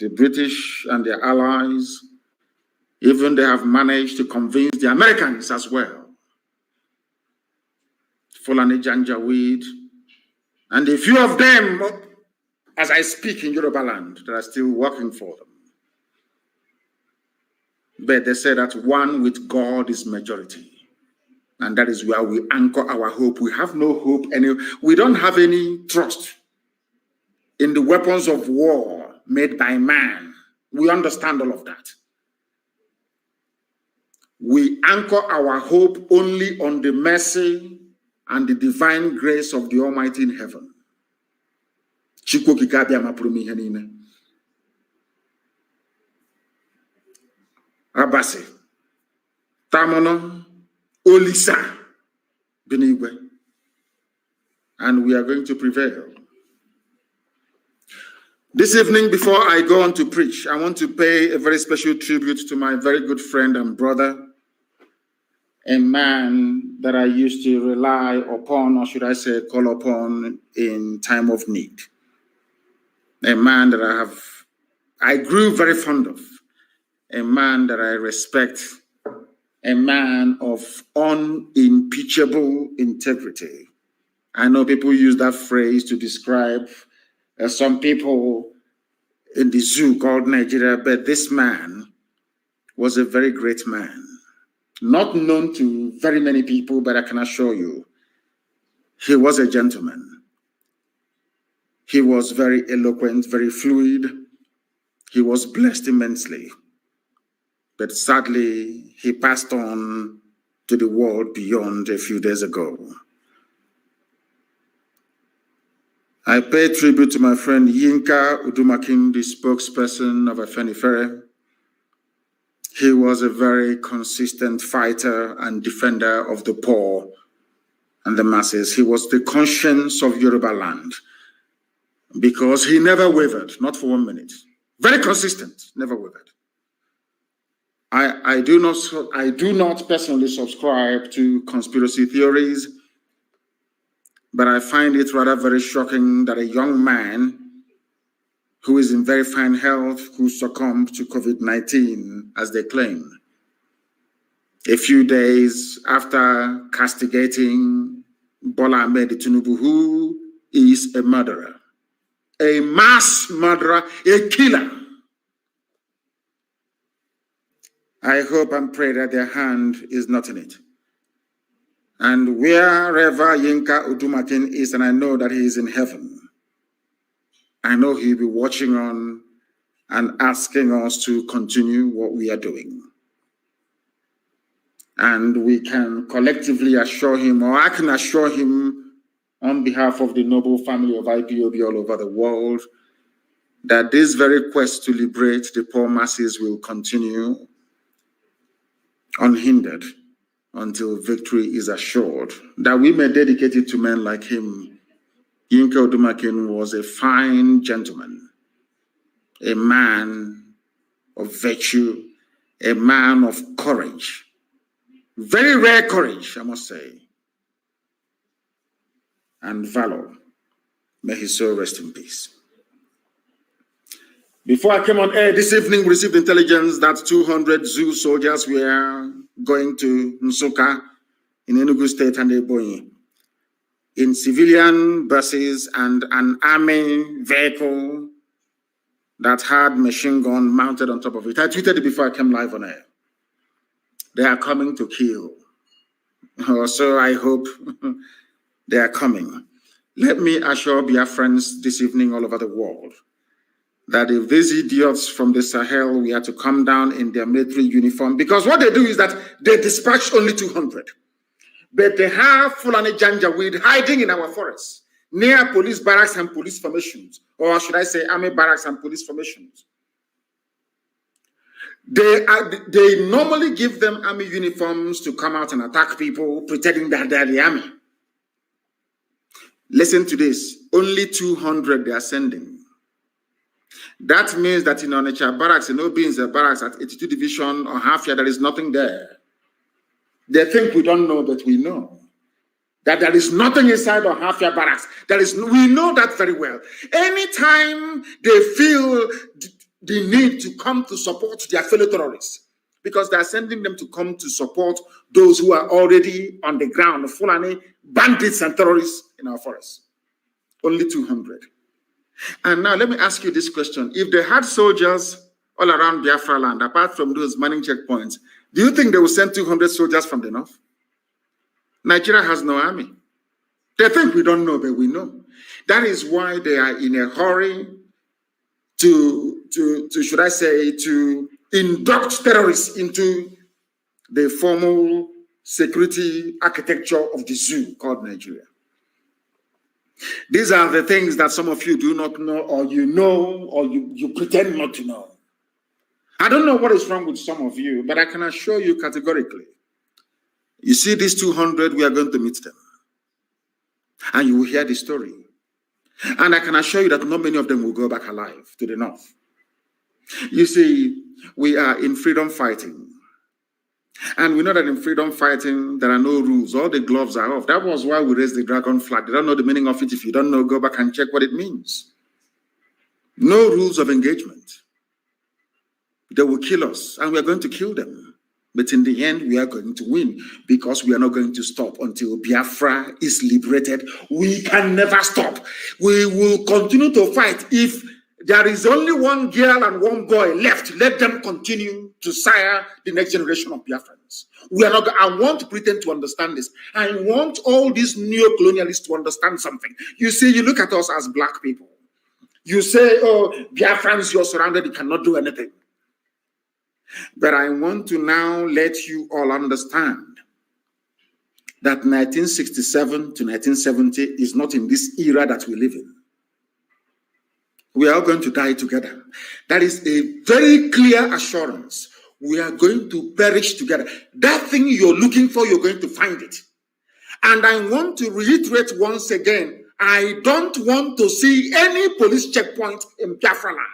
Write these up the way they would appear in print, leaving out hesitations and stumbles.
the British and their allies, even they have managed to convince the Americans as well. Fulani Janjaweed, and a few of them, as I speak in Yoruba land, that are still working for them. But they say that one with God is majority. And that is where we anchor our hope. We have no hope, we don't have any trust in the weapons of war made by man. We understand all of that. We anchor our hope only on the mercy and the divine grace of the Almighty in heaven. Abasi, Tamono, Olisa, Benigwe, and we are going to prevail. This evening, before I go on to preach, I want to pay a very special tribute to my very good friend and brother, a man that I used to rely upon, or should I say, call upon in time of need. A man that I grew very fond of, a man that I respect, a man of unimpeachable integrity. I know people use that phrase to describe some people in the zoo called Nigeria, but this man was a very great man. Not known to very many people, but I can assure you, he was a gentleman. He was very eloquent, very fluid. He was blessed immensely. But sadly, he passed on to the world beyond a few days ago. I pay tribute to my friend Yinka Udumakin, the spokesperson of Afenifere. He was a very consistent fighter and defender of the poor and the masses. He was the conscience of Yoruba land because he never wavered, not for 1 minute. Very consistent, never wavered. I do not personally subscribe to conspiracy theories, but I find it rather very shocking that a young man who is in very fine health, who succumbed to COVID-19, as they claim, a few days after castigating Bola Ahmed Tinubu, who is a murderer, a mass murderer, a killer. I hope and pray that their hand is not in it. And wherever Yinka Udumakin is, and I know that he is in heaven, I know he'll be watching on and asking us to continue what we are doing. And we can collectively assure him, or I can assure him on behalf of the noble family of IPOB all over the world, that this very quest to liberate the poor masses will continue unhindered until victory is assured, that we may dedicate it to men like him. Yinka Udumakin was a fine gentleman, a man of virtue, a man of courage, very rare courage, I must say, and valor. May his soul rest in peace. Before I came on air this evening, we received intelligence that 200 zoo soldiers were going to Nsukka in Enugu State and Ebonyi in civilian buses and an army vehicle that had machine gun mounted on top of it. I tweeted it before I came live on air. They are coming to kill. So I hope they are coming. Let me assure Biafrans this evening all over the world that if these idiots from the Sahel were to come down in their military uniform, because what they do is that they dispatch only 200, but they have Fulani Janjaweed hiding in our forests, near police barracks and police formations, or should I say army barracks and police formations. They normally give them army uniforms to come out and attack people, pretending that they're the army. Listen to this, only 200 they are sending. That means that in Onitsha barracks, in Obinze barracks at 82 Division or Hafia, there is nothing there. They think we don't know, but we know that there is nothing inside of Hafia barracks. We know that very well. Anytime they feel the need to come to support their fellow terrorists, because they are sending them to come to support those who are already on the ground, the Fulani bandits and terrorists in our forests. Only 200. And now let me ask you this question. If they had soldiers all around Biafra land, apart from those manning checkpoints, do you think they will send 200 soldiers from the north? Nigeria has no army. They think we don't know, but we know. That is why they are in a hurry to should I say, to induct terrorists into the formal security architecture of the zoo called Nigeria. These are the things that some of you do not know, or you know, or you pretend not to know. I don't know what is wrong with some of you, but I can assure you categorically, you see these 200, we are going to meet them. And you will hear the story. And I can assure you that not many of them will go back alive to the north. You see, we are in freedom fighting. And we know that in freedom fighting, there are no rules. All the gloves are off. That was why we raised the dragon flag. They don't know the meaning of it. If you don't know, go back and check what it means. No rules of engagement. They will kill us, and we are going to kill them. But in the end, we are going to win, because we are not going to stop until Biafra is liberated. We can never stop. We will continue to fight. If there is only one girl and one boy left, let them continue to sire the next generation of Biafrans. We are not. I want Britain to understand this. I want all these neo-colonialists to understand something. You see, you look at us as black people. You say, oh, Biafrans, you're surrounded, you cannot do anything. But I want to now let you all understand that 1967 to 1970 is not in this era that we live in. We are all going to die together. That is a very clear assurance. We are going to perish together. That thing you're looking for, you're going to find it. And I want to reiterate once again, I don't want to see any police checkpoint in Biafra land.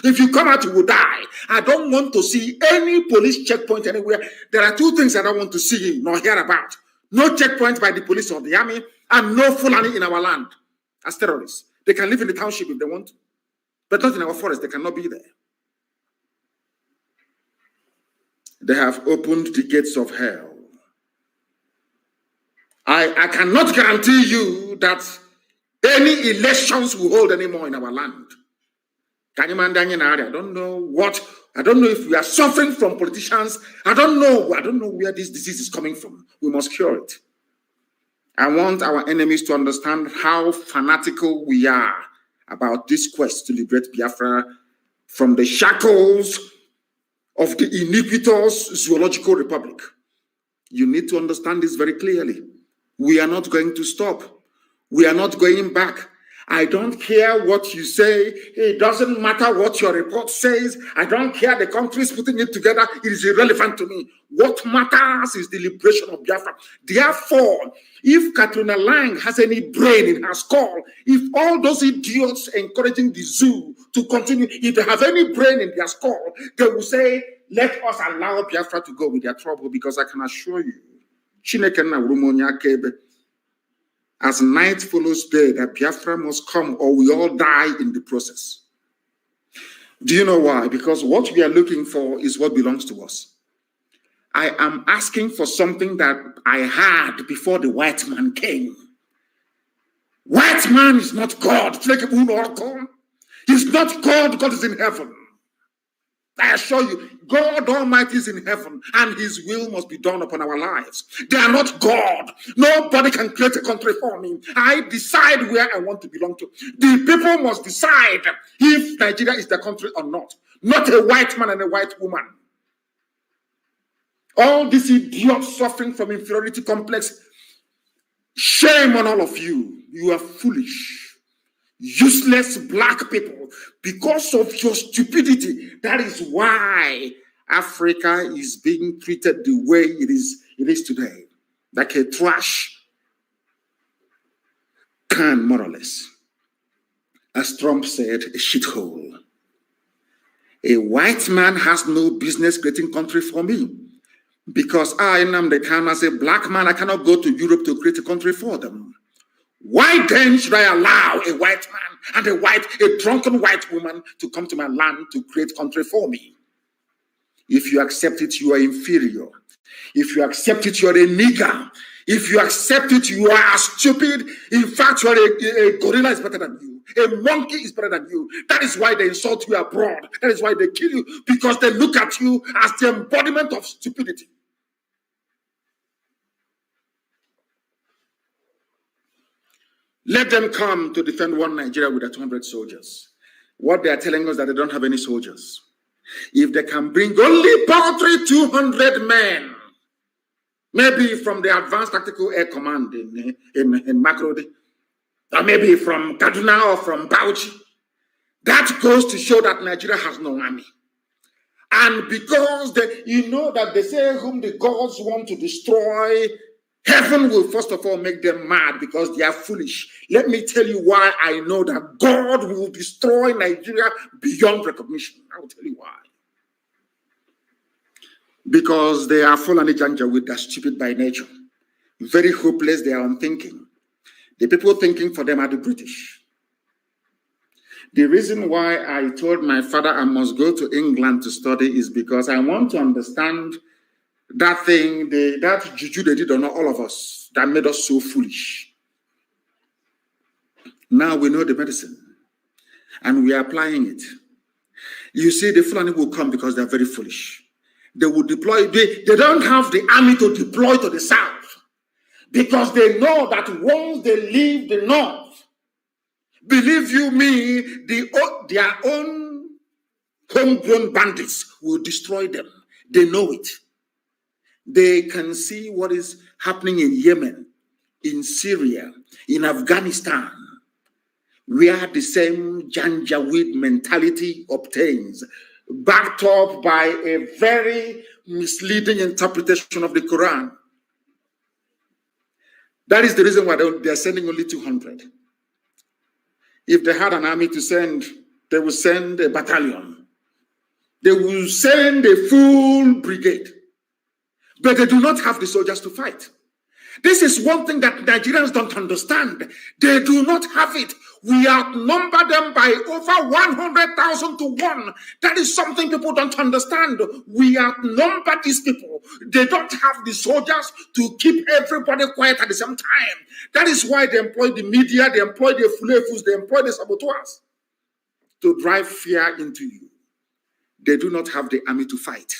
If you come out, you will die. I don't want to see any police checkpoint anywhere. There are two things I don't want to see nor hear about. No checkpoint by the police or the army, and no Fulani in our land as terrorists. They can live in the township if they want to, but not in our forest. They cannot be there. They have opened the gates of hell. I cannot guarantee you that any elections will hold anymore in our land. I don't know if we are suffering from politicians. I don't know where this disease is coming from. We must cure it. I want our enemies to understand how fanatical we are about this quest to liberate Biafra from the shackles of the iniquitous zoological republic. You need to understand this very clearly. We are not going to stop. We are not going back. I don't care what you say. It doesn't matter what your report says. I don't care the countries putting it together. It is irrelevant to me. What matters is the liberation of Biafra. Therefore, if Katrina Lang has any brain in her skull, if all those idiots encouraging the zoo to continue, if they have any brain in their skull, they will say, let us allow Biafra to go with their trouble, because I can assure you, Chineke na Urumonya Kebe, as night follows day, that Biafra must come or we all die in the process. Do you know why? Because what we are looking for is what belongs to us. I am asking for something that I had before the white man came. White man is not God. He's not God. God is in heaven. I assure you, God Almighty is in heaven, and his will must be done upon our lives. They are not God. Nobody can create a country for me. I decide where I want to belong to. The people must decide if Nigeria is the country or not. Not a white man and a white woman. All these idiots suffering from inferiority complex, shame on all of you. You are foolish. Useless black people, because of your stupidity. That is why Africa is being treated the way it is today, like a trash can, more or less. As Trump said, a shithole. A white man has no business creating country for me, because I am the kind as a black man. I cannot go to Europe to create a country for them. Why then should I allow a white man and a drunken white woman to come to my land to create country for me? If you accept it, you are inferior. If you accept it, you are a nigger. If you accept it, you are stupid. In fact, you are a gorilla is better than you. A monkey is better than you. That is why they insult you abroad. That is why they kill you, because they look at you as the embodiment of stupidity. Let them come to defend one Nigeria with 200 soldiers. What they are telling us that they don't have any soldiers. If they can bring only paltry 200 men, maybe from the Advanced Tactical Air Command in Makurdi, or maybe from Kaduna or from Bauchi, that goes to show that Nigeria has no army. And because you know that they say whom the gods want to destroy, heaven will first of all make them mad because they are foolish. Let me tell you why I know that God will destroy Nigeria beyond recognition. I will tell you why. Because they are Fulani Janjaweed, they're stupid by nature. Very hopeless, they are unthinking. The people thinking for them are the British. The reason why I told my father I must go to England to study is because I want to understand that thing, that juju they did on all of us, that made us so foolish. Now we know the medicine, and we are applying it. You see, the Fulani will come because they're very foolish. They will deploy, they don't have the army to deploy to the south, because they know that once they leave the north, believe you me, their own homegrown bandits will destroy them. They know it. They can see what is happening in Yemen, in Syria, in Afghanistan, where the same Janjaweed mentality obtains, backed up by a very misleading interpretation of the Quran. That is the reason why they're sending only 200. If they had an army to send, they would send a battalion. They will send a full brigade. But they do not have the soldiers to fight. This is one thing that Nigerians don't understand. They do not have it. We outnumber them by over 100,000 to 1. That is something people don't understand. We outnumber these people. They don't have the soldiers to keep everybody quiet at the same time. That is why they employ the media, they employ the fulefus, they employ the saboteurs to drive fear into you. They do not have the army to fight.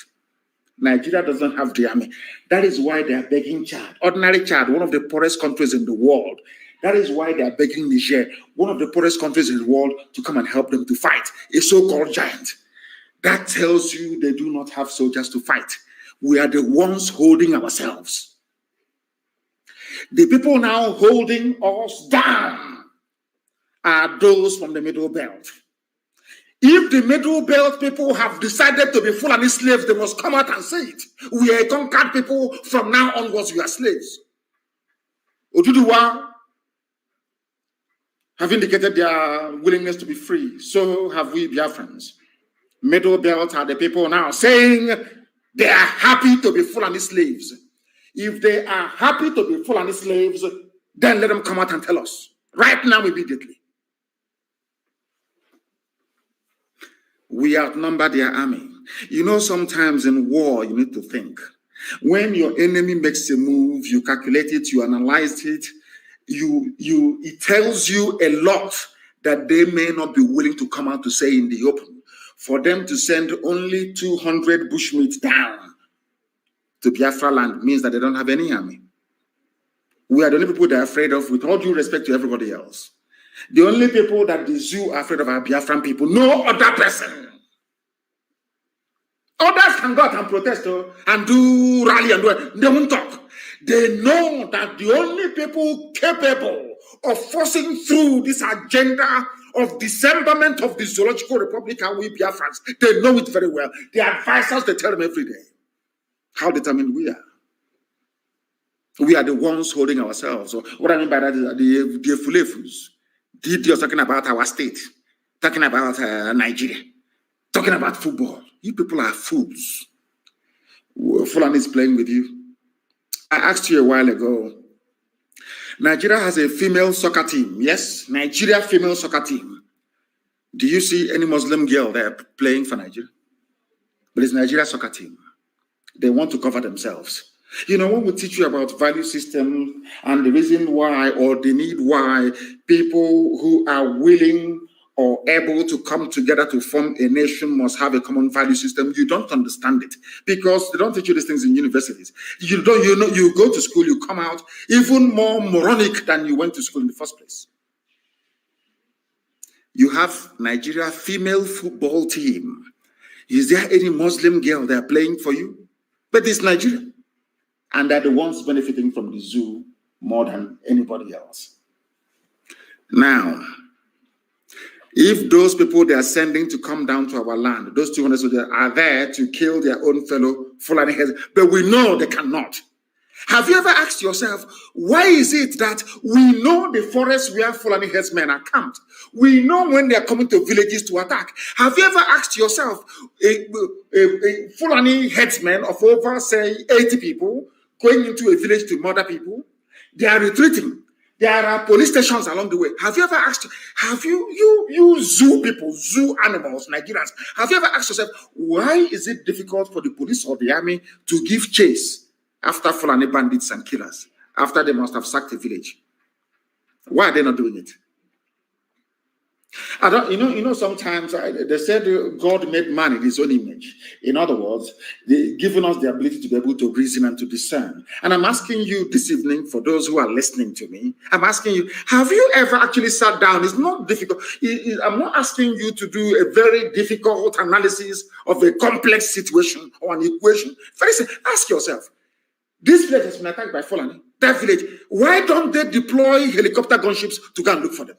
Nigeria doesn't have the army. That is why they are begging Chad, ordinary Chad, one of the poorest countries in the world. That is why they are begging Niger, one of the poorest countries in the world, to come and help them to fight a so-called giant. That tells you they do not have soldiers to fight. We are the ones holding ourselves. The people now holding us down are those from the Middle Belt. If the Middle Belt people have decided to be Fulani slaves, they must come out and say it. We are conquered people. From now onwards, we are slaves. Oduduwa have indicated their willingness to be free. So have we Biafrans. Middle Belt are the people now saying they are happy to be Fulani slaves. If they are happy to be Fulani slaves, then let them come out and tell us. Right now, immediately. We outnumber their army. You know, sometimes in war, you need to think. When your enemy makes a move, you calculate it, you analyze it, it tells you a lot that they may not be willing to come out to say in the open. For them to send only 200 bushmeat down to Biafra land means that they don't have any army. We are the only people they are afraid of, with all due respect to everybody else. The only people that the zoo are afraid of are Biafran people. No other person. Others can go out and protest and do rally and do it. They won't talk. They know that the only people capable of forcing through this agenda of dismemberment of the zoological republic are we Biafrans. They know it very well. The advisors, they tell them every day how determined we are. We are the ones holding ourselves. So what I mean by that is the fulefus. The idiots talking about our state, talking about Nigeria, talking about football. You people are fools. Fulani is playing with you. I asked you a while ago, Nigeria has a female soccer team. Yes, Nigeria female soccer team. Do you see any Muslim girl there playing for Nigeria? But it's Nigeria soccer team. They want to cover themselves. You know, when we teach you about value system and the reason why or the need why people who are willing or able to come together to form a nation must have a common value system, you don't understand it because they don't teach you these things in universities. You go to school, you come out even more moronic than you went to school in the first place. You have Nigeria female football team. Is there any Muslim girl they're playing for you? But it's Nigeria. And they're the ones benefiting from the zoo more than anybody else. Now, if those people they are sending to come down to our land, those 200 soldiers are there to kill their own fellow Fulani heads, but we know they cannot. Have you ever asked yourself, why is it that we know the forest where Fulani headsmen are camped? We know when they are coming to villages to attack. Have you ever asked yourself, a Fulani headsman of over, say, 80 people going into a village to murder people? They are retreating. There are police stations along the way. Have you ever asked, have you zoo people, zoo animals, Nigerians, have you ever asked yourself, why is it difficult for the police or the army to give chase after Fulani bandits and killers, after they must have sacked a village? Why are they not doing it? I don't, sometimes they said God made man in his own image. In other words, giving us the ability to be able to reason and to discern. And I'm asking you this evening, for those who are listening to me, I'm asking you, have you ever actually sat down? It's not difficult. I'm not asking you to do a very difficult analysis of a complex situation or an equation. Very simple. Ask yourself, this village has been attacked by Fulani. That village, why don't they deploy helicopter gunships to go and look for them?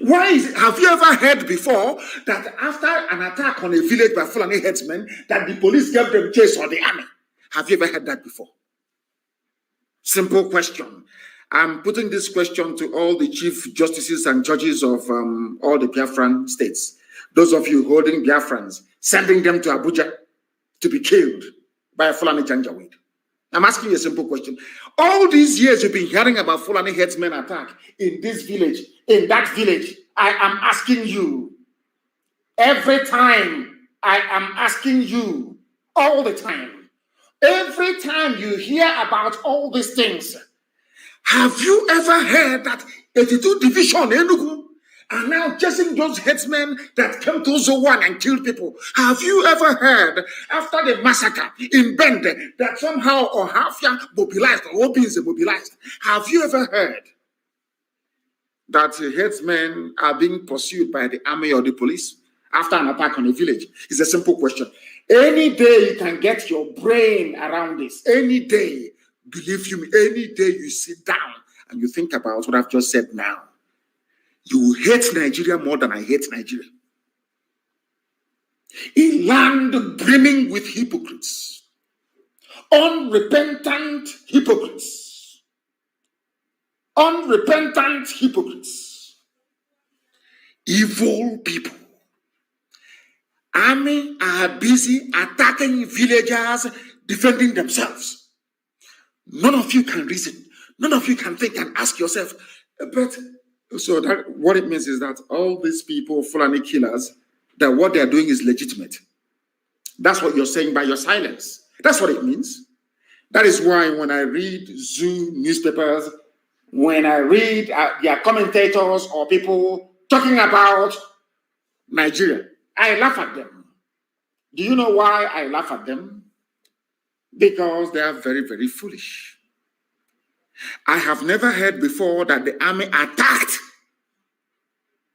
Why have you ever heard before that after an attack on a village by Fulani headsmen, that the police gave them chase or the army? Have you ever heard that before? Simple question. I'm putting this question to all the chief justices and judges of all the Biafran states. Those of you holding Biafrans, sending them to Abuja to be killed by a Fulani Janjaweed. I'm asking you a simple question. All these years you've been hearing about Fulani headsmen attack in this village, in that village. I am asking you, every time I am asking you, all the time, every time you hear about all these things, have you ever heard that 82 Division Enugu are now chasing those headsmen that came to Zone and killed people? Have you ever heard, after the massacre in Bende, that somehow Ohafia mobilized, or Obi is mobilized? Have you ever heard that headsmen are being pursued by the army or the police after an attack on a village? It's a simple question. Any day you can get your brain around this, any day, believe you me, any day you sit down and you think about what I've just said now, you hate Nigeria more than I hate Nigeria. A land brimming with hypocrites, unrepentant hypocrites, evil people. Army are busy attacking villagers, defending themselves. None of you can reason. None of you can think and ask yourself, but so that what it means is that all these people, Fulani killers, that what they are doing is legitimate. That's what you're saying by your silence. That's what it means. That is why when I read zoo newspapers, when I read their commentators or people talking about Nigeria, I laugh at them. Do you know why I laugh at them? Because they are very, very foolish. I have never heard before that the army attacked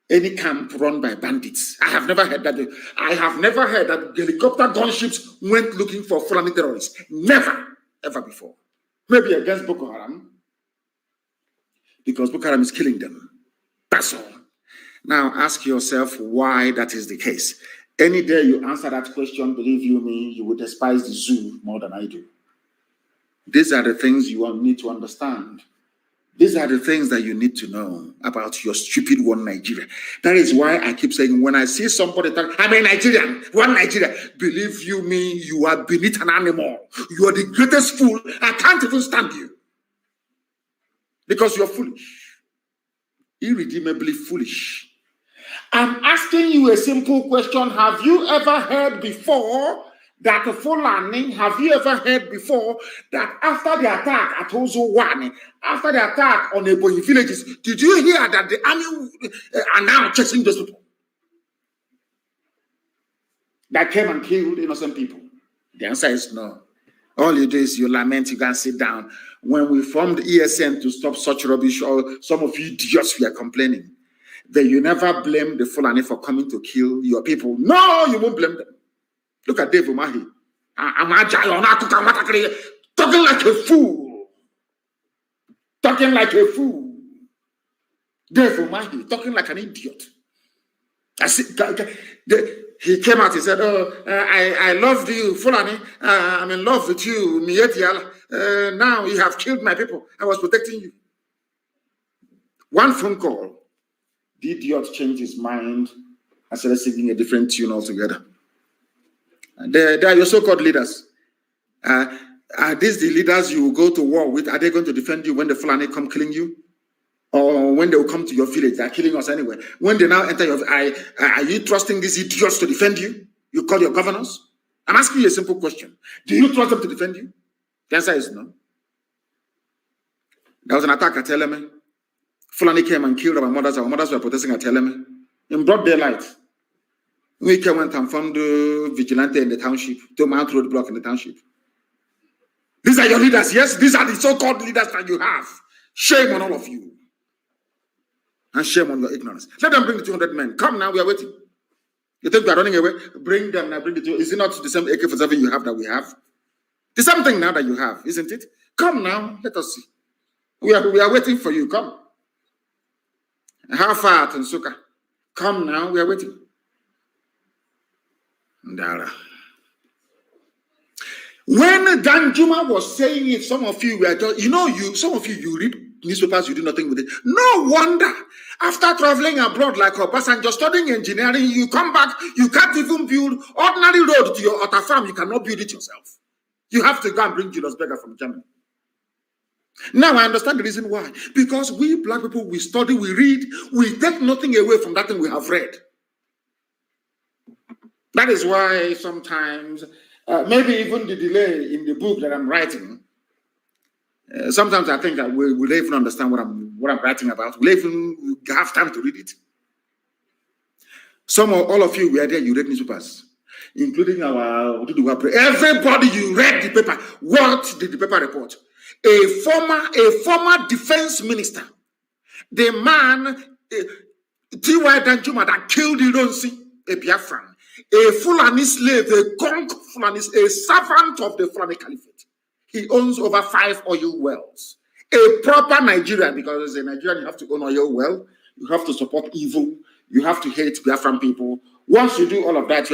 any camp run by bandits. I have never heard that. I have never heard that helicopter gunships went looking for Fulani terrorists. Never, ever before. Maybe against Boko Haram, because Boko Haram is killing them. That's all. Now ask yourself why that is the case. Any day you answer that question, believe you me, you will despise the zoo more than I do. These are the things you need to understand. These are the things that you need to know about your stupid one Nigeria. That is why I keep saying, when I see somebody talk, I'm a Nigerian, one Nigeria, believe you me, you are beneath an animal. You are the greatest fool. I can't even stand you. because you're foolish, irredeemably foolish. I'm asking you a simple question. Have you ever heard before that Fulani, have you ever heard before that after the attack at Ozo-Wane, after the attack on the Ebonyi villages, did you hear that the army are now chasing those people that came and killed innocent people? The answer is no. All you do is you lament, you can sit down. When we formed ESN to stop such rubbish, or some of you idiots were complaining, that you never blame the Fulani for coming to kill your people. No, you won't blame them. Look at Dave Umahi. Talking like a fool. Talking like a fool. Dave Umahi, talking like an idiot. He came out, he said, I loved you, Fulani. I'm in love with you, Mietiala. Now you have killed my people. I was protecting you. One phone call, the idiot changed his mind and started singing a different tune altogether. They are your so-called leaders. Are these the leaders you will go to war with? Are they going to defend you when the Fulani come killing you? Or when they will come to your village? They're killing us anyway. When they now enter your village, are you trusting these idiots to defend you? You call your governors? I'm asking you a simple question. Do you trust them to defend you? The answer is no. There was an attack at Eleme. Fulani came and killed our mothers. Our mothers were protesting at Eleme in broad daylight. We went and found the vigilante in the township, to Mount Roadblock in the township. These are your leaders, yes? These are the so-called leaders that you have. Shame on all of you. And shame on your ignorance. Let them bring the 200 men. Come now, we are waiting. You think we are running away? Bring them now, bring the 200. Is it not the same AK-47 you have that we have? The same thing now that you have, isn't it? Come now, let us see. We are waiting for you. Come. How far at Nsuka? Come now, we are waiting. Ndara. When Danjuma was saying it, some of you were just, some of you read newspapers, you do nothing with it. No wonder, after traveling abroad like Obasanjo, studying engineering, you come back, you can't even build ordinary road to your Otta farm, you cannot build it yourself. You have to go and bring Julius Berger from Germany. Now I understand the reason why. Because we black people, we study, we read, we take nothing away from that thing we have read. That is why sometimes, maybe even the delay in the book that I'm writing, sometimes I think that we'll even understand what I'm writing about. We'll even have time to read it. All of you were there, you read newspapers, including everybody, you read the paper. What did the paper report? A former defense minister, the man, T.Y. Danjuma, that killed Ironsi, a Biafran, a Fulani slave, a conk Fulani, a servant of the Fulani Caliphate. He owns over 5 oil wells. A proper Nigerian, because as a Nigerian, you have to own oil well, you have to support evil, you have to hate Biafran people. Once you do all of that,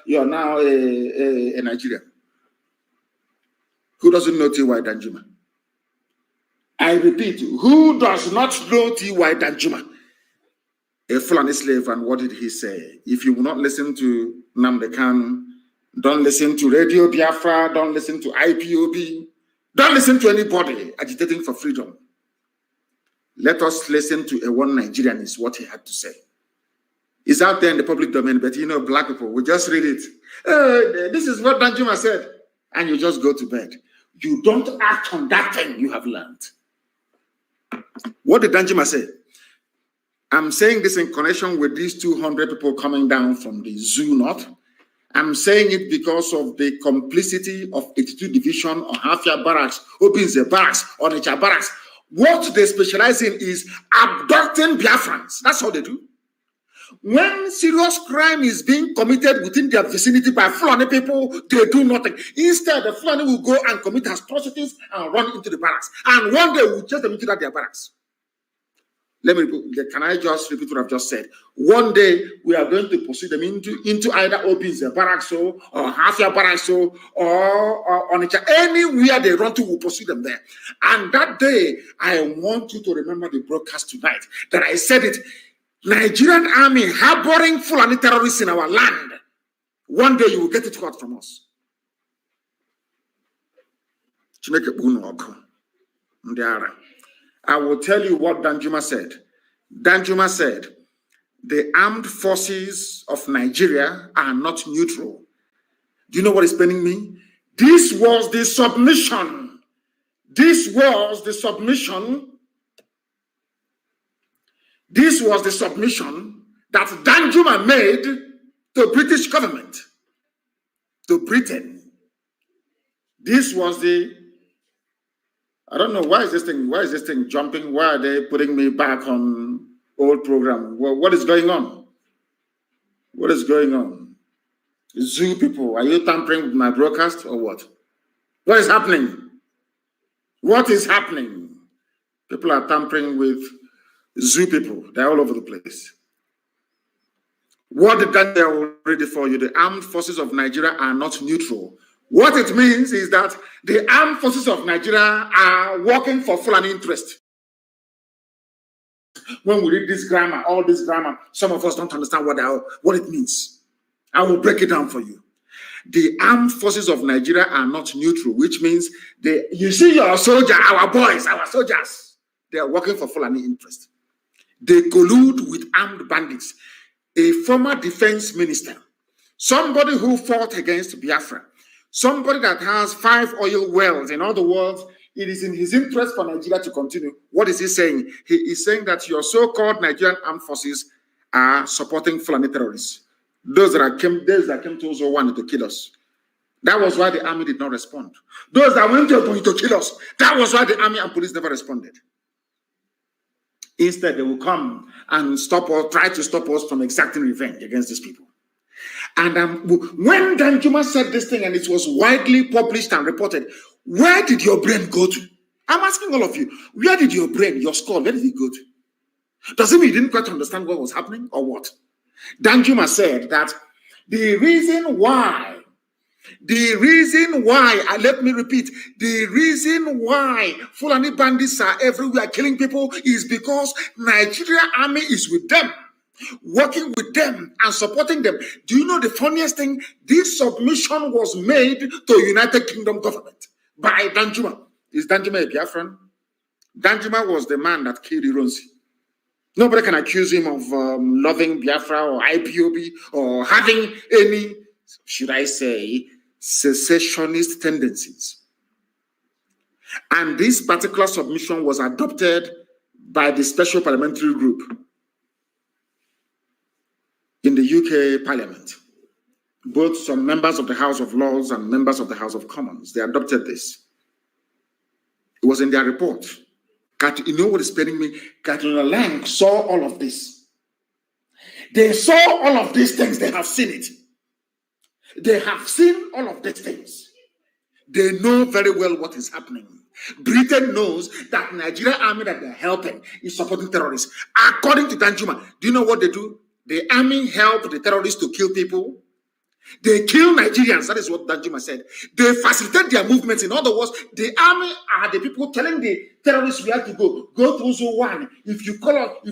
you're now a Nigerian. Who doesn't know T.Y. Danjuma? I repeat, who does not know T.Y. Danjuma? A Fulani slave, and what did he say? If you will not listen to Nnamdi Kanu, don't listen to Radio Biafra, don't listen to IPOB, don't listen to anybody agitating for freedom. Let us listen to a one Nigerian is what he had to say. It's out there in the public domain, but black people, we just read it. This is what Danjuma said, and you just go to bed. You don't act on that thing you have learned. What did Danjuma say? I'm saying this in connection with these 200 people coming down from the zoo north. I'm saying it because of the complicity of 82 Division or Hafia Barracks, Obinze Barracks, Onitsha Barracks. What they specialize in is abducting Biafrans. That's all they do. When serious crime is being committed within their vicinity by Fulani people, they do nothing. Instead, the Fulani will go and commit atrocities and run into the barracks. And one day we'll chase them into their barracks. Can I just repeat what I've just said? One day we are going to pursue them into either Obinze Barracks or Hafia Barracks or Onitsha. Anywhere they run to, we'll pursue them there. And that day, I want you to remember the broadcast tonight that I said it. Nigerian army harboring Fulani terrorists in our land. One day you will get it caught from us. I will tell you what Danjuma said. Danjuma said, the armed forces of Nigeria are not neutral. Do you know what is paining me? This was the submission. This was the submission. This was the submission that Danjuma made to British government, to Britain. This was the, I don't know, why is this thing jumping? Why are they putting me back on old program? Well, what is going on? What is going on? Zoo people, are you tampering with my broadcast or what? What is happening? What is happening? People are tampering with zoo people. They're all over the place. What did Daniel read it for you? The armed forces of Nigeria are not neutral. What it means is that the armed forces of Nigeria are working for Fulani interest. When we read this grammar, all this grammar, some of us don't understand what it means. I will break it down for you. The armed forces of Nigeria are not neutral, which means you see your soldier, our boys, our soldiers, they are working for Fulani interest. They collude with armed bandits. A former defense minister, somebody who fought against Biafra, somebody that has 5 oil wells. In other words, it is in his interest for Nigeria to continue. What is he saying? He is saying that your so-called Nigerian armed forces are supporting Fulani terrorists. Those that came to Ozo to kill us. That was why the army did not respond. Those that went to kill us, that was why the army and police never responded. Instead, they will come and try to stop us from exacting revenge against these people. And when Danjuma said this thing and it was widely published and reported, where did your brain go to? I'm asking all of you, where did your brain, your skull, where did it go to? Does it mean you didn't quite understand what was happening or what? Danjuma said that the reason why, let me repeat, the reason why Fulani bandits are everywhere killing people is because Nigeria army is with them, working with them and supporting them. Do you know the funniest thing? This submission was made to United Kingdom government by Danjuma. Is Danjuma a Biafran? Danjuma was the man that killed Ironsi. Nobody can accuse him of loving Biafra or IPOB or having any, should I say, secessionist tendencies. And this particular submission was adopted by the Special Parliamentary Group in the UK Parliament. Both some members of the House of Lords and members of the House of Commons, they adopted this. It was in their report. You know what is paining me? Katrina Lang saw all of this. They saw all of these things. They have seen it. They have seen all of these things. They know very well what is happening. Britain knows that Nigerian army that they're helping is supporting terrorists. According to Danjuma, do you know what they do? The army help the terrorists to kill people. They kill Nigerians. That is what Danjuma said. They facilitate their movements. In other words, the army are the people telling the terrorists we have to go. Go to Zone 1. If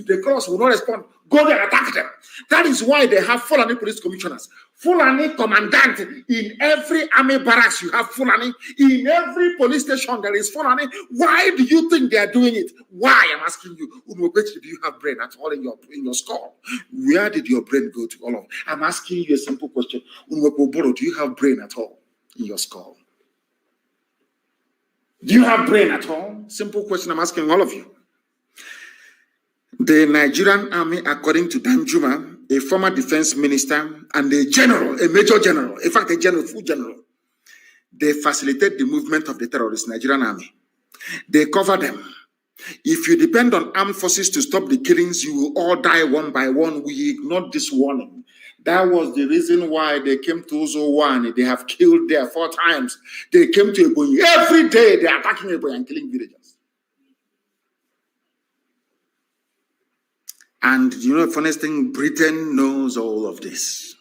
they call us, we will not respond. Go there and attack them. That is why they have Fulani police commissioners. Fulani commandant. In every army barracks, you have Fulani. In every police station, there is Fulani. Why do you think they are doing it? Why? I'm asking you. Do you have brain at all in your skull? Where did your brain go to all of? I'm asking you a simple question. Do you have brain at all in your skull? Do you have brain at all? Simple question I'm asking all of you. The Nigerian army, according to Danjuma, a former defense minister and a general, a major general, in fact, a general, full general, they facilitate the movement of the terrorist Nigerian army. They cover them. If you depend on armed forces to stop the killings, you will all die one by one. We ignored this warning. That was the reason why they came to Ozo 1. They have killed there 4 times. They came to Ebonyi. Every day they are attacking Ebonyi and killing villagers. And you know the funniest thing, Britain knows all of this.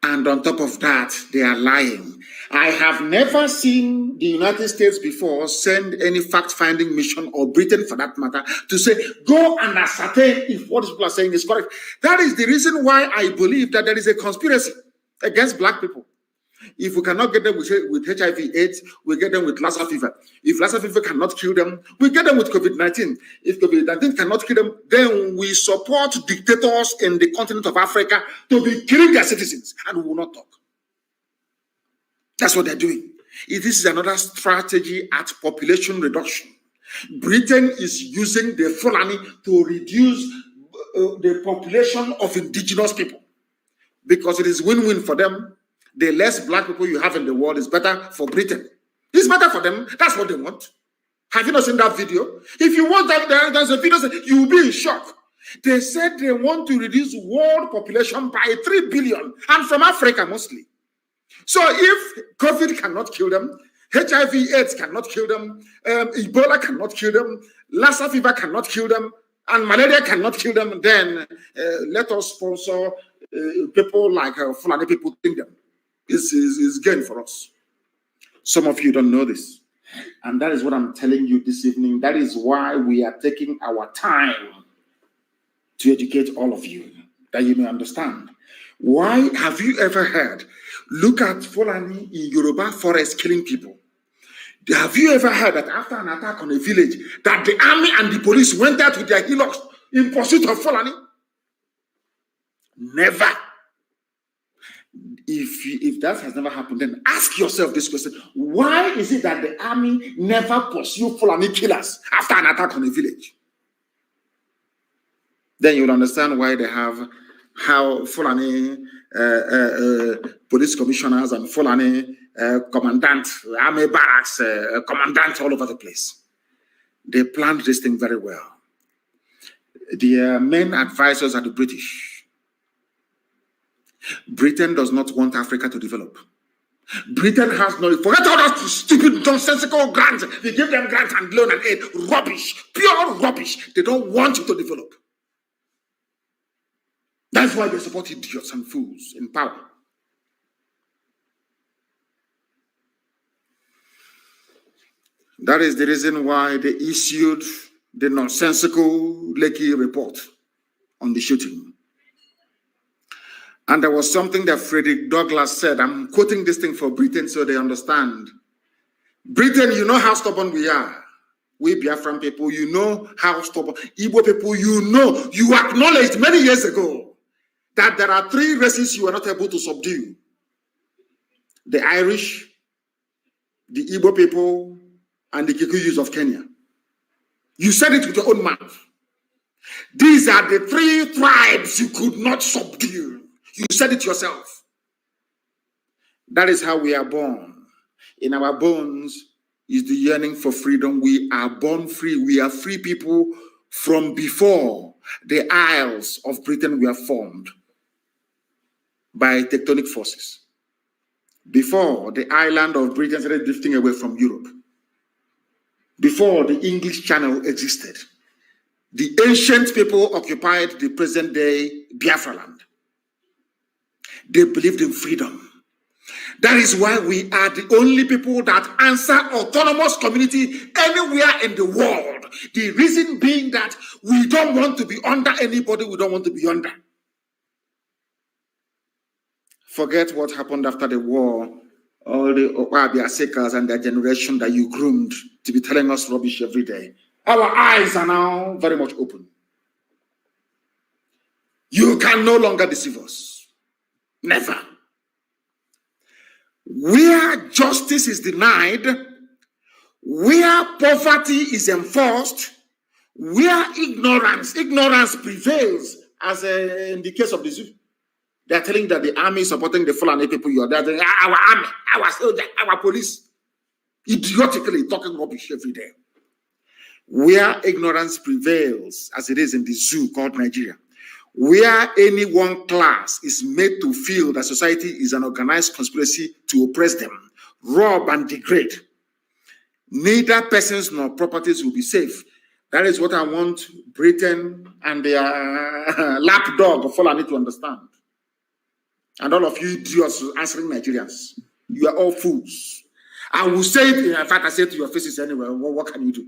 And on top of that, they are lying. I have never seen the United States before send any fact-finding mission, or Britain for that matter, to say, go and ascertain if what people are saying is correct. That is the reason why I believe that there is a conspiracy against black people. If we cannot get them with HIV/AIDS, we get them with Lassa fever. If Lassa fever cannot kill them, we get them with COVID-19. If COVID-19 cannot kill them, then we support dictators in the continent of Africa to be killing their citizens, and we will not talk. That's what they're doing. This is another strategy at population reduction. Britain is using the Fulani to reduce the population of indigenous people because it is win-win for them. The less black people you have in the world is better for Britain. It's better for them. That's what they want. Have you not seen that video? If you watch that, there's a video, you will be in shock. They said they want to reduce world population by 3 billion, and from Africa mostly. So if COVID cannot kill them, HIV/AIDS cannot kill them, Ebola cannot kill them, Lassa fever cannot kill them, and malaria cannot kill them, then let us sponsor people like Fulani people in them. Is gain for us. Some of you don't know this. And that is what I'm telling you this evening. That is why we are taking our time to educate all of you, that you may understand. Why have you ever heard, look at Fulani in Yoruba forest killing people? Have you ever heard that after an attack on a village, that the army and the police went out with their hillocks in pursuit of Fulani? Never. If that has never happened, then ask yourself this question: why is it that the army never pursue Fulani killers after an attack on a village? Then you'll understand why they have how Fulani police commissioners and Fulani commandant, army barracks, commandants all over the place. They planned this thing very well. Their main advisors are the British. Britain does not want Africa to develop. Britain has no, forget all that stupid, nonsensical grants. They give them grants and loan and aid. Rubbish, pure rubbish. They don't want you to develop. That's why they support idiots and fools in power. That is the reason why they issued the nonsensical Lekki report on the shooting. And there was something that Frederick Douglass said. I'm quoting this thing for Britain so they understand. Britain, you know how stubborn we are. We Biafran people, you know how stubborn. Igbo people, you acknowledged many years ago that there are 3 races you are not able to subdue. The Irish, the Igbo people, and the Kikuyus of Kenya. You said it with your own mouth. These are the 3 tribes you could not subdue. You said it yourself. That is how we are born. In our bones is the yearning for freedom. We are born free. We are free people from before the Isles of Britain were formed by tectonic forces. Before the island of Britain started drifting away from Europe. Before the English Channel existed. The ancient people occupied the present day Biafra land. They believed in freedom. That is why we are the only people that answer autonomous community anywhere in the world. The reason being that we don't want to be under anybody we don't want to be under. Forget what happened after the war. All the Okwabia seekers and their generation that you groomed to be telling us rubbish every day. Our eyes are now very much open. You can no longer deceive us. Never. Where justice is denied, where poverty is enforced, where ignorance prevails, as in the case of the zoo. They are telling that the army is supporting the Fulani people. You are there, our army, our soldier, our police. Idiotically talking rubbish every day. Where ignorance prevails, as it is in the zoo called Nigeria. Where any one class is made to feel that society is an organized conspiracy to oppress them, rob and degrade, neither persons nor properties will be safe. That is what I want Britain and their lapdog of Fulani to understand. And all of you idiots answering Nigerians, you are all fools. I will say it, in fact, I say it to your faces anyway. What can you do?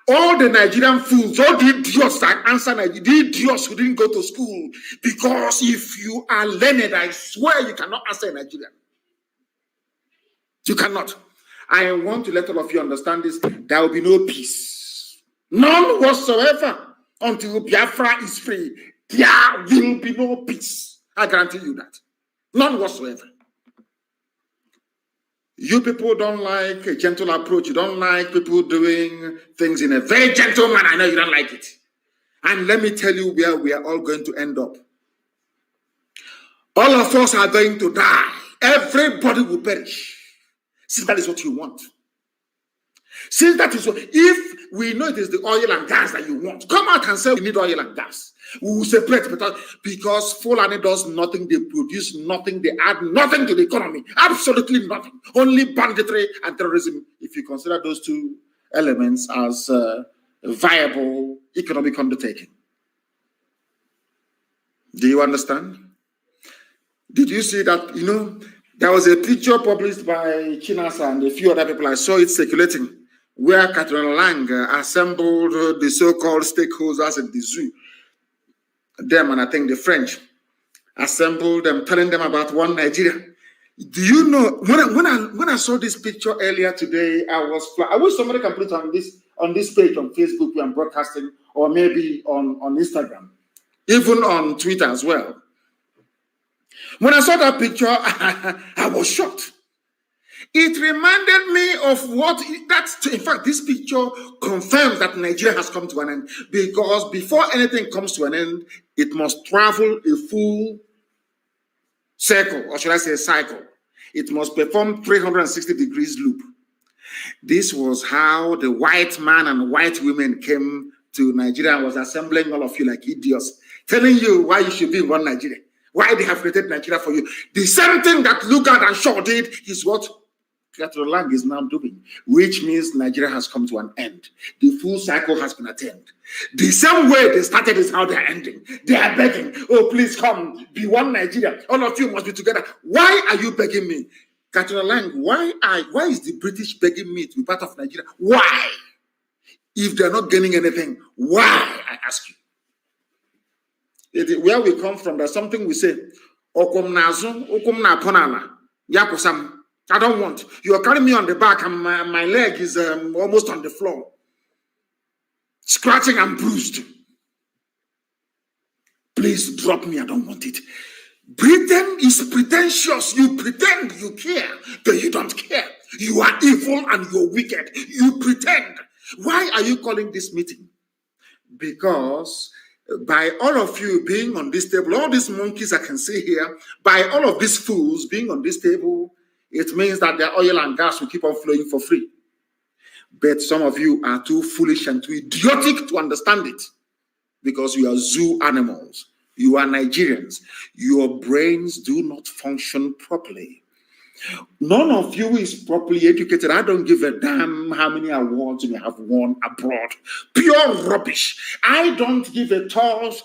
All the Nigerian fools, all the idiots that answer Nigeria, the idiots who didn't go to school, because if you are learned, I swear you cannot answer Nigerian. You cannot. I want to let all of you understand this. There will be no peace. None whatsoever until Biafra is free. There will be no peace. I guarantee you that. None whatsoever. You people don't like a gentle approach. You don't like people doing things in a very gentle manner. I know you don't like it. And let me tell you where we are all going to end up. All of us are going to die. Everybody will perish. Since that is what you want. Since that is what, if we know it is the oil and gas that you want, come out and say we need oil and gas. We will separate because Fulani does nothing, they produce nothing, they add nothing to the economy. Absolutely nothing. Only banditry and terrorism, if you consider those two elements as a viable economic undertaking. Do you understand? Did you see that, there was a picture published by Chinasa and a few other people, I saw it circulating, where Catherine Lang assembled the so-called stakeholders at the zoo. Them and I think the French assembled them, telling them about one Nigeria. Do you know, when I saw this picture earlier today, I wish somebody can put it on this page on Facebook where I'm broadcasting, or maybe on Instagram, even on Twitter as well. When I saw that picture, I was shocked. It reminded me of in fact, this picture confirms that Nigeria has come to an end, because before anything comes to an end, it must travel a full circle, or should I say a cycle. It must perform 360 degrees loop. This was how the white man and white women came to Nigeria and was assembling all of you like idiots, telling you why you should be in one Nigeria, why they have created Nigeria for you. The same thing that Lugard and Shaw did is what Catherine Lang is now doing, which means Nigeria has come to an end. The full cycle has been attained. The same way they started is how they are ending. They are begging, oh, please come, be one Nigeria. All of you must be together. Why are you begging me? Catherine Lang, why is the British begging me to be part of Nigeria? Why? If they're not gaining anything, why, I ask you? Where we come from, there's something we say, Okum nazu, okum na ponala, yakusam. I don't want. You're carrying me on the back and my leg is almost on the floor. Scratching and bruised. Please drop me. I don't want it. Britain is pretentious. You pretend you care, but you don't care. You are evil and you're wicked. You pretend. Why are you calling this meeting? Because by all of you being on this table, all these monkeys I can see here, by all of these fools being on this table, it means that the oil and gas will keep on flowing for free. But some of you are too foolish and too idiotic to understand it, because you are zoo animals. You are Nigerians. Your brains do not function properly. None of you is properly educated. I don't give a damn how many awards you have won abroad. Pure rubbish. I don't give a toss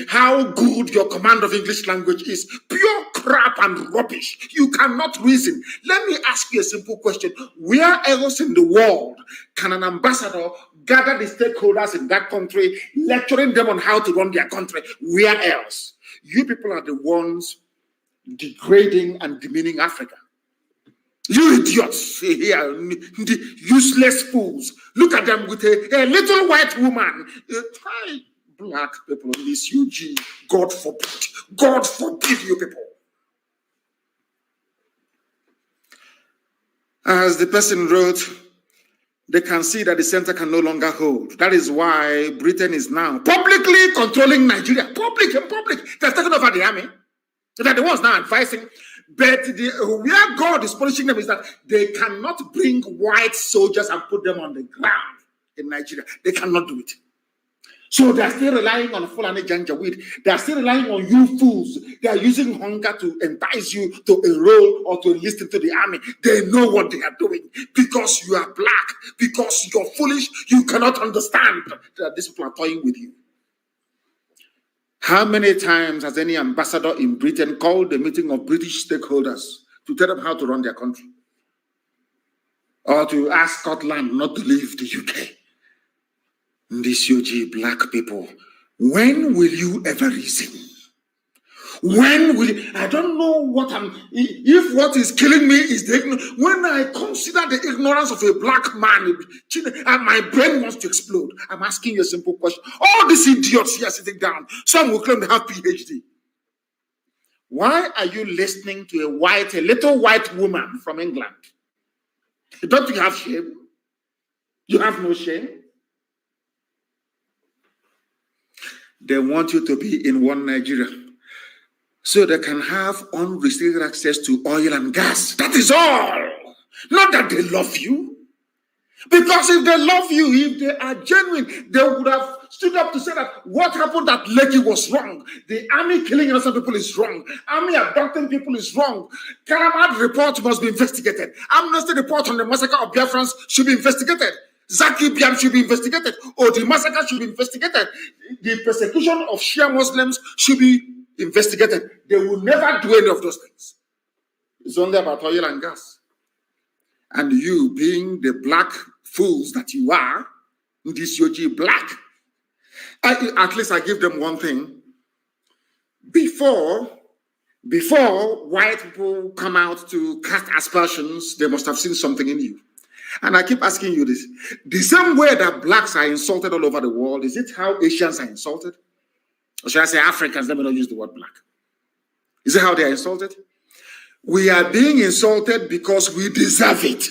how good your command of English language is. Pure crap and rubbish. You cannot reason. Let me ask you a simple question. Where else in the world can an ambassador gather the stakeholders in that country, lecturing them on how to run their country? Where else? You people are the ones degrading and demeaning Africa. You idiots here, useless fools. Look at them with a little white woman. Black people in this UG. God forbid. God forbid you people. As the person wrote, they can see that the center can no longer hold. That is why Britain is now publicly controlling Nigeria. Public. They're taking over the army. They're the ones now advising. But where God is punishing them is that they cannot bring white soldiers and put them on the ground in Nigeria. They cannot do it. So they're still relying on Fulani Janjaweed. They're still relying on you fools. They are using hunger to entice you to enroll or to enlist into the army. They know what they are doing. Because you are black, because you're foolish, you cannot understand that these people are toying with you. How many times has any ambassador in Britain called a meeting of British stakeholders to tell them how to run their country? Or to ask Scotland not to leave the UK? These UG black people, when will you ever reason? When will I don't know what if what is killing me is the when I consider the ignorance of a black man and my brain wants to explode. I'm asking you a simple question. All these idiots here sitting down, some will claim they have PhD. Why are you listening to a little white woman from England? Don't you have shame? You have no shame? They want you to be in one Nigeria so they can have unrestricted access to oil and gas. That is all. Not that they love you. Because if they love you, if they are genuine, they would have stood up to say that what happened at Lekki was wrong. The army killing innocent people is wrong. Army abducting people is wrong. Kalamad report must be investigated. Amnesty report on the massacre of Biafrans should be investigated. Zaki Biam should be investigated. Or the massacre should be investigated. The persecution of Shia Muslims should be investigated. They will never do any of those things. It's only about oil and gas. And you, being the black fools that you are, this Yoji black, at least I give them one thing. Before white people come out to cast aspersions, they must have seen something in you. And I keep asking you this. The same way that blacks are insulted all over the world, is it how Asians are insulted? Or should I say Africans? Let me not use the word black. Is it how they are insulted? We are being insulted because we deserve it.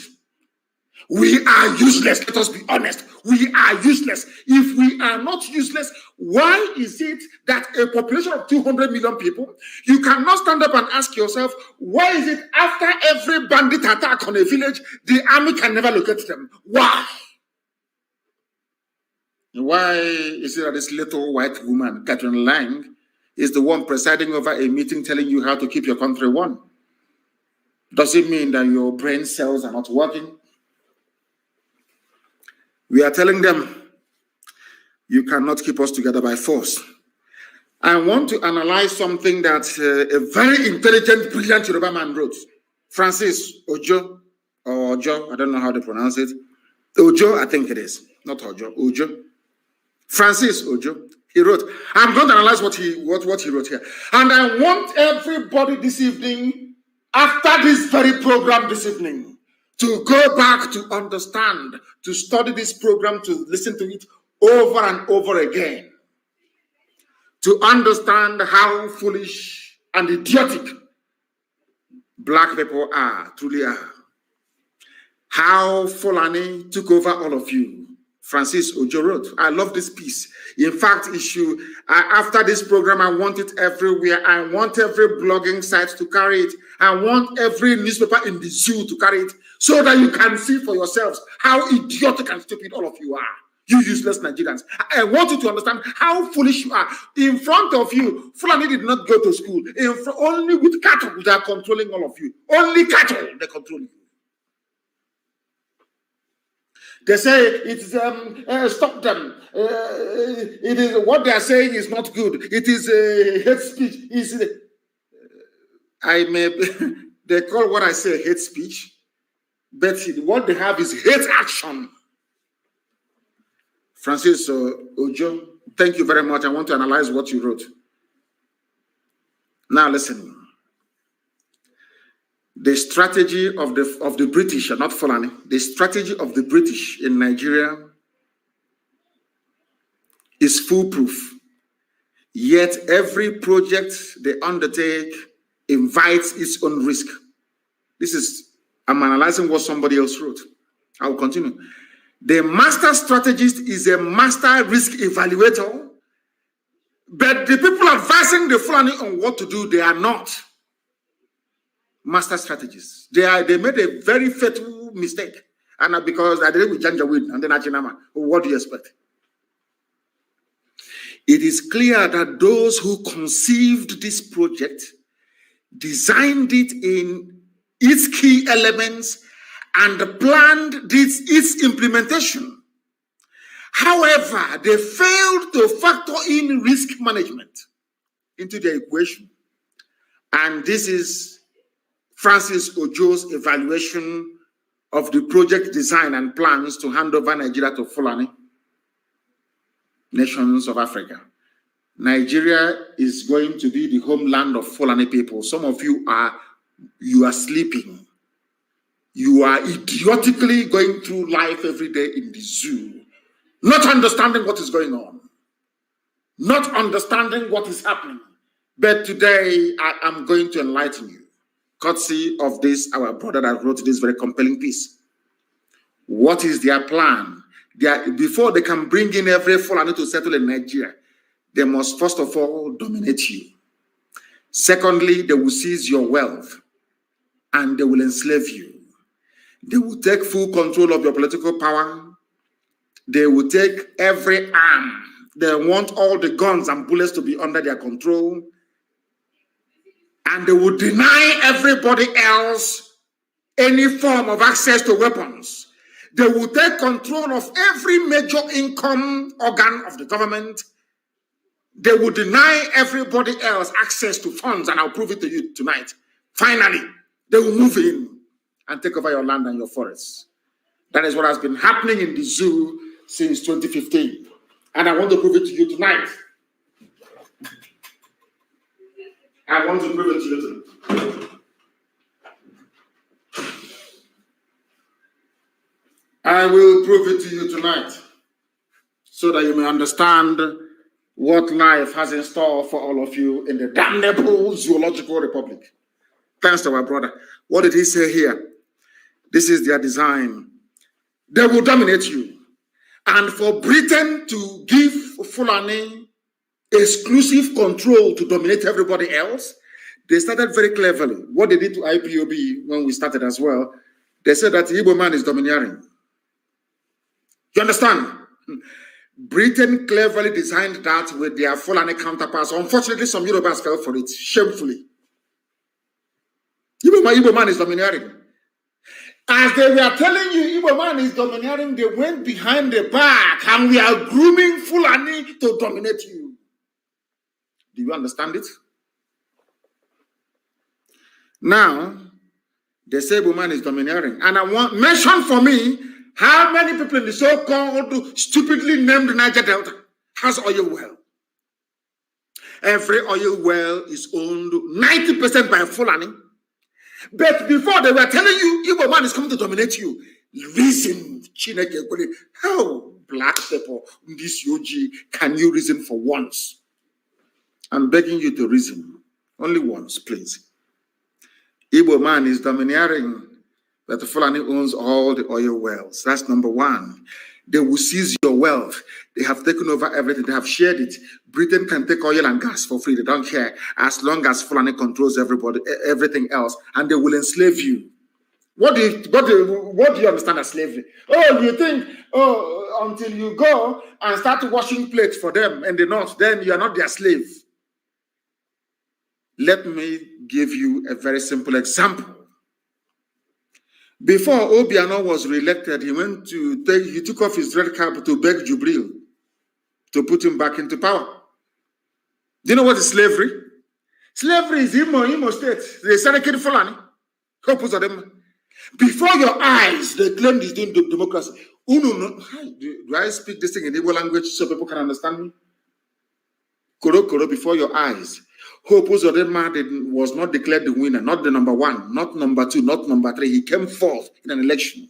We are useless. Let us be honest. We are useless. If we are not useless, why is it that a population of 200 million people, you cannot stand up and ask yourself, why is it after every bandit attack on a village, the army can never locate them? Why? Why is it that this little white woman, Catherine Lang, is the one presiding over a meeting telling you how to keep your country one? Does it mean that your brain cells are not working? We are telling them, you cannot keep us together by force. I want to analyze something that a very intelligent, brilliant Yoruba man wrote. Francis Ojo, or Ojo, I don't know how to pronounce it. Ojo, I think it is. Not Ojo, Ojo. Francis Ojo. He wrote, I'm going to analyze what he wrote here. And I want everybody this evening, after this very program this evening, to go back to understand, to study this program, to listen to it over and over again, to understand how foolish and idiotic black people are, truly are. How Fulani took over all of you. Francis Ojo wrote. I love this piece. In fact, after this program, I want it everywhere. I want every blogging site to carry it. I want every newspaper in the zoo to carry it so that you can see for yourselves how idiotic and stupid all of you are. You useless Nigerians. I want you to understand how foolish you are. In front of you, Fulani did not go to school. Only with cattle they are controlling all of you. Only cattle they control you. They say it's stop them. It is what they are saying is not good. It is hate speech. They call what I say hate speech, but what they have is hate action. Francis Ojo, thank you very much. I want to analyze what you wrote. Now listen. The strategy of the British, not Fulani, the strategy of the British in Nigeria is foolproof. Yet every project they undertake invites its own risk. I'm analyzing what somebody else wrote. I will continue. The master strategist is a master risk evaluator, but the people advising the Fulani on what to do, they are not master strategists. They made a very fatal mistake. And because I did it with Janjaweed and then Achinama, what do you expect? It is clear that those who conceived this project designed it in its key elements and planned its implementation. However, they failed to factor in risk management into the equation. And this is Francis Ojo's evaluation of the project design and plans to hand over Nigeria to Fulani nations of Africa. Nigeria is going to be the homeland of Fulani people. Some of you are sleeping. You are idiotically going through life every day in the zoo, not understanding what is going on, not understanding what is happening. But today, I am going to enlighten you, courtesy of this, our brother that wrote this very compelling piece. What is their plan? Before they can bring in every Fulani to settle in Nigeria, they must first of all dominate you. Secondly, they will seize your wealth and they will enslave you. They will take full control of your political power. They will take every arm. They want all the guns and bullets to be under their control. And they will deny everybody else any form of access to weapons. They will take control of every major income organ of the government. They will deny everybody else access to funds, and I'll prove it to you tonight. Finally, they will move in and take over your land and your forests. That is what has been happening in the zoo since 2015. And I want to prove it to you tonight. I want to prove it to you tonight. I will prove it to you tonight so that you may understand what life has in store for all of you in the damnable zoological republic. Thanks to our brother. What did he say here? This is their design. They will dominate you. And for Britain to give Fulani exclusive control to dominate everybody else, they started very cleverly. What they did to IPOB when we started as well, they said that the Igbo man is domineering. You understand? Britain cleverly designed that with their Fulani counterparts. Unfortunately, some Yorubas fell for it, shamefully. Igbo man is domineering. As they were telling you Igbo man is domineering, they went behind the back and we are grooming Fulani to dominate you. Do you understand it? Now, they say Igbo man is domineering. And I want, mention for me, how many people in the so-called stupidly named Niger Delta has oil well? Every oil well is owned 90% by Fulani. But before they were telling you, Igbo man is coming to dominate you. Reason, how black people, this Yoji, can you reason for once? I'm begging you to reason. Only once, please. Igbo man is domineering, but the Fulani owns all the oil wells. That's number one. They will seize your wealth. They have taken over everything. They have shared it. Britain can take oil and gas for free. They don't care as long as Fulani controls everybody, everything else, and they will enslave you. What do you understand as slavery? Oh, you think, until you go and start washing plates for them in the north, then you are not their slave. Let me give you a very simple example. Before Obiano was re-elected, he took off his red cap to beg Jubril to put him back into power. Do you know what is slavery? Slavery is Imo State. They started killing Fulani. Before your eyes, they claim this doing democracy. Do I speak this thing in Igbo language so people can understand me? Koro, before your eyes. Hope Uzodinma was not declared the winner, not the number one, not number two, not number three. He came fourth in an election.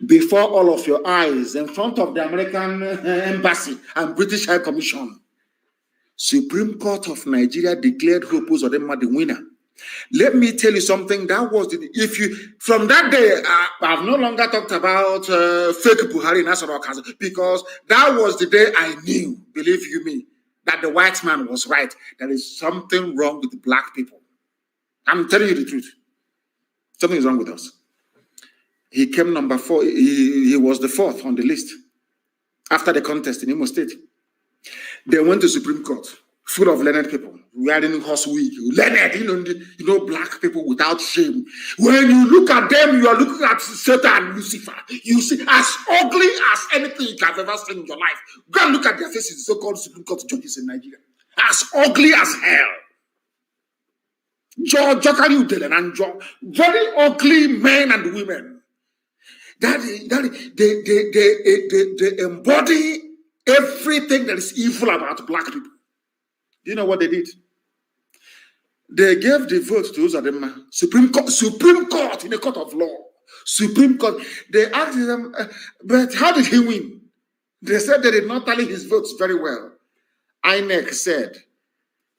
Before all of your eyes, in front of the American Embassy and British High Commission, Supreme Court of Nigeria declared Hope Uzodinma the winner. Let me tell you something. That was from that day, I've no longer talked about fake Buhari National Council, because that was the day I knew, believe you me, that the white man was right. There is something wrong with the black people. I'm telling you the truth. Something is wrong with us. He came number 4. He was the 4th on the list after the contest in Imo State. They went to Supreme Court, full of learned people, wearing horse wig, learned, black people without shame. When you look at them, you are looking at Satan and Lucifer. You see, as ugly as anything you have ever seen in your life. Go and look at their faces, so-called Supreme Court judges in Nigeria. As ugly as hell. Very ugly men and women. They embody everything that is evil about black people. Do you know what they did? They gave the vote to Uzodimma. Supreme Court in a court of law. Supreme Court. They asked them, but how did he win? They said they did not tally his votes very well. INEC said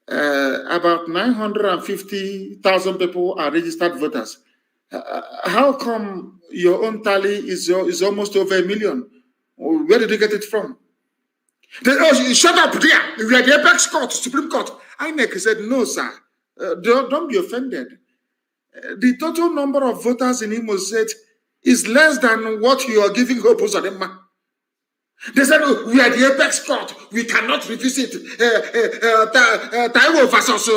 about 950,000 people are registered voters. How come your own tally is almost over 1 million? Where did you get it from? Shut up there. We are the apex court, Supreme Court. INEC said, no, sir. Don't be offended. The total number of voters in Imo State is less than what you are giving hope Uzodimma. They said, we are the apex court. We cannot revisit Taiwo versus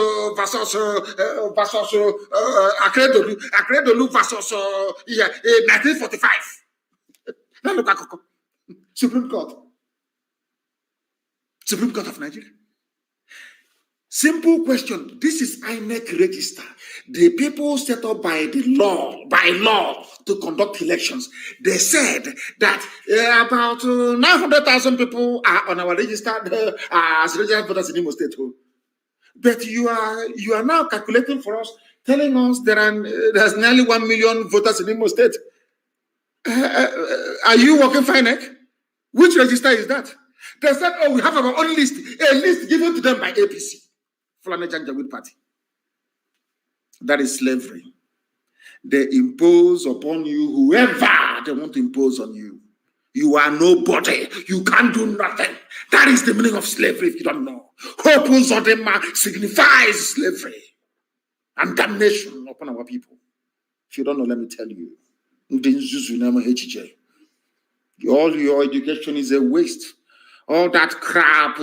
Akredolu versus 1945. Now look at Supreme Court. Supreme Court of Nigeria. Simple question. This is INEC register. The people set up by law to conduct elections. They said that about 900,000 people are on our register as registered voters in Imo State. But you are now calculating for us, telling us there's nearly 1 million voters in Imo State. Are you working for INEC? Which register is that? They said, oh, we have our own list, a list given to them by APC. Fulani Janjaweed Party. That is slavery. They impose upon you whoever they want to impose on you. You are nobody. You can't do nothing. That is the meaning of slavery if you don't know. Hope Uzodimma signifies slavery and damnation upon our people. If you don't know, let me tell you. All your education is a waste. All that crap